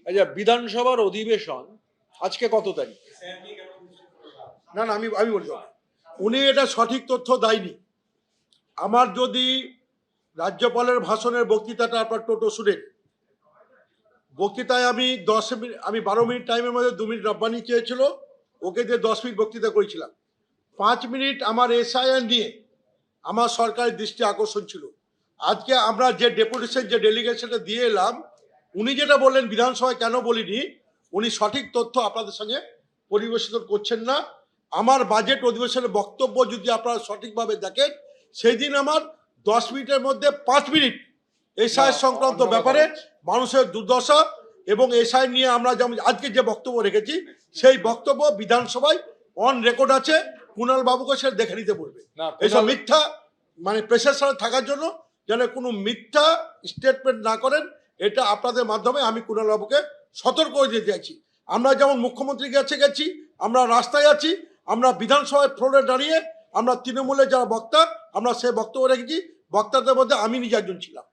আচ্ছা, বিধানসভার অধিবেশন আজকে কত তারিখ? না না, আমি বলছি উনি এটা সঠিক তথ্য দেয়নি। আমার যদি রাজ্যপালের ভাষণের বক্তৃতাটা আপনার টোটো শুনেন, বক্তৃতায় আমি 10 মিনিট, আমি 12 মিনিট টাইমের মধ্যে 2 মিনিট রব্বানি চেয়েছিল, ওকে দিয়ে 10 মিনিট বক্তৃতা করেছিলাম। 5 মিনিট আমার এসআইআর নিয়ে আমার সরকারের দৃষ্টি আকর্ষণ ছিল। আজকে আমরা যে ডেপুটেশন, যে ডেলিগেশনটা দিয়ে এলাম, উনি যেটা বললেন বিধানসভায় কেন বলিনি, উনি সঠিক তথ্য আপনাদের সঙ্গে পরিবেশন করছেন না। আমার বাজেট অধিবেশনের বক্তব্য যদি আপনারা সঠিকভাবে দেখেন, সেই দিন আমার 10 মিনিটের মধ্যে 5 মিনিট এসআই সংক্রান্ত ব্যাপারে মানুষের দুর্দশা এবং এসআই নিয়ে আমরা যেমন আজকে যে বক্তব্য রেখেছি, সেই বক্তব্য বিধানসভায় অন রেকর্ড আছে। কুণাল বাবুকে সে দেখে নিতে বলবে। এইসব মিথ্যা মানে প্রেশার সাথে থাকার জন্য যেন কোনো মিথ্যা স্টেটমেন্ট না করেন, এটা আপনাদের মাধ্যমে আমি কুণাল বাবুকে সতর্ক করে দিতে চাইছি। আমরা যেমন মুখ্যমন্ত্রীর কাছে গেছি, আমরা রাস্তায় আছি, আমরা বিধানসভায় ফ্লোরে দাঁড়িয়ে আমরা তৃণমূলের যারা বক্তা, আমরা সে বক্তব্য রেখেছি। বক্তাদের মধ্যে আমি নিজে একজন ছিলাম।